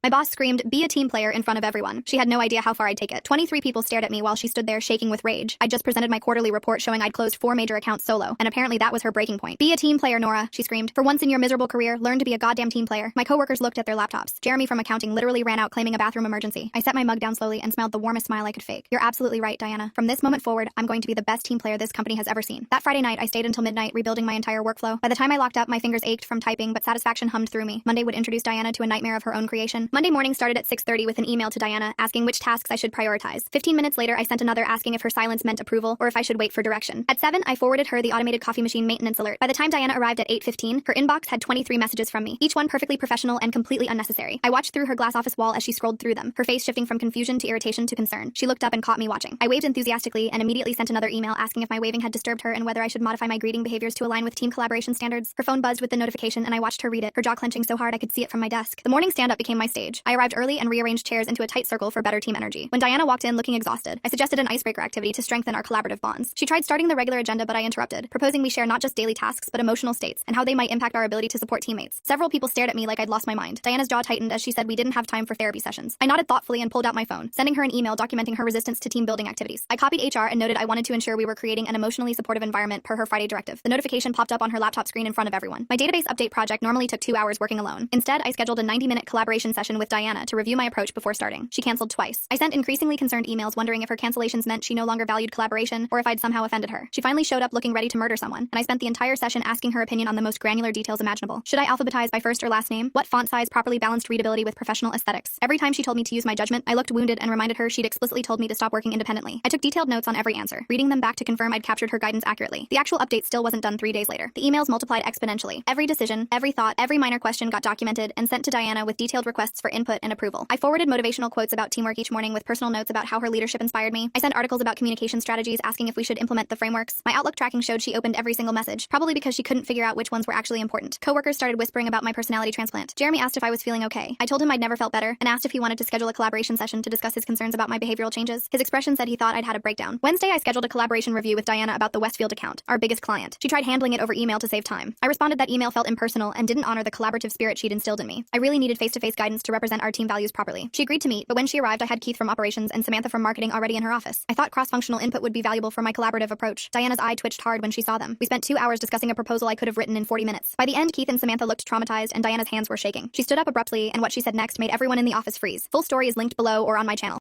My boss screamed, "Be a team player," in front of everyone. She had no idea how far I'd take it. 23 people stared at me while she stood there shaking with rage. I just presented my quarterly report showing I'd closed 4 major accounts solo, and apparently that was her breaking point. "Be a team player, Nora," she screamed. "For once in your miserable career, learn to be a goddamn team player." My coworkers looked at their laptops. Jeremy from accounting literally ran out claiming a bathroom emergency. I set my mug down slowly and smiled the warmest smile I could fake. "You're absolutely right, Diana. From this moment forward, I'm going to be the best team player this company has ever seen." That Friday night, I stayed until midnight rebuilding my entire workflow. By the time I locked up, my fingers ached from typing, but satisfaction hummed through me. Monday would introduce Diana to a nightmare of her own creation. Monday morning started at 6:30 with an email to Diana asking which tasks I should prioritize. 15 minutes later, I sent another asking if her silence meant approval or if I should wait for direction. At 7, I forwarded her the automated coffee machine maintenance alert. By the time Diana arrived at 8:15, her inbox had 23 messages from me, each one perfectly professional and completely unnecessary. I watched through her glass office wall as she scrolled through them, her face shifting from confusion to irritation to concern. She looked up and caught me watching. I waved enthusiastically and immediately sent another email asking if my waving had disturbed her and whether I should modify my greeting behaviors to align with team collaboration standards. Her phone buzzed with the notification and I watched her read it, her jaw clenching so hard I could see it from my desk. The morning stand-up became my stage. I arrived early and rearranged chairs into a tight circle for better team energy. When Diana walked in looking exhausted, I suggested an icebreaker activity to strengthen our collaborative bonds. She tried starting the regular agenda, but I interrupted, proposing we share not just daily tasks but emotional states and how they might impact our ability to support teammates. Several people stared at me like I'd lost my mind. Diana's jaw tightened as she said we didn't have time for therapy sessions. I nodded thoughtfully and pulled out my phone, sending her an email documenting her resistance to team building activities. I copied HR and noted I wanted to ensure we were creating an emotionally supportive environment per her Friday directive. The notification popped up on her laptop screen in front of everyone. My database update project normally took 2 hours working alone. Instead, I scheduled a 90-minute collaboration session with Diana to review my approach before starting. She canceled twice. I sent increasingly concerned emails wondering if her cancellations meant she no longer valued collaboration or if I'd somehow offended her. She finally showed up looking ready to murder someone, and I spent the entire session asking her opinion on the most granular details imaginable. Should I alphabetize by first or last name? What font size properly balanced readability with professional aesthetics? Every time she told me to use my judgment, I looked wounded and reminded her she'd explicitly told me to stop working independently. I took detailed notes on every answer, reading them back to confirm I'd captured her guidance accurately. The actual update still wasn't done 3 days later. The emails multiplied exponentially. Every decision, every thought, every minor question got documented and sent to Diana with detailed requests for input and approval. I forwarded motivational quotes about teamwork each morning with personal notes about how her leadership inspired me. I sent articles about communication strategies asking if we should implement the frameworks. My Outlook tracking showed she opened every single message, probably because she couldn't figure out which ones were actually important. Coworkers started whispering about my personality transplant. Jeremy asked if I was feeling okay. I told him I'd never felt better and asked if he wanted to schedule a collaboration session to discuss his concerns about my behavioral changes. His expression said he thought I'd had a breakdown. Wednesday, I scheduled a collaboration review with Diana about the Westfield account, our biggest client. She tried handling it over email to save time. I responded that email felt impersonal and didn't honor the collaborative spirit she'd instilled in me. I really needed face-to-face guidance to represent our team values properly. She agreed to meet, but when she arrived, I had Keith from operations and Samantha from marketing already in her office. I thought cross-functional input would be valuable for my collaborative approach. Diana's eye twitched hard when she saw them. We spent 2 hours discussing a proposal I could have written in 40 minutes. By the end, Keith and Samantha looked traumatized and Diana's hands were shaking. She stood up abruptly, and what she said next made everyone in the office freeze. Full story is linked below or on my channel.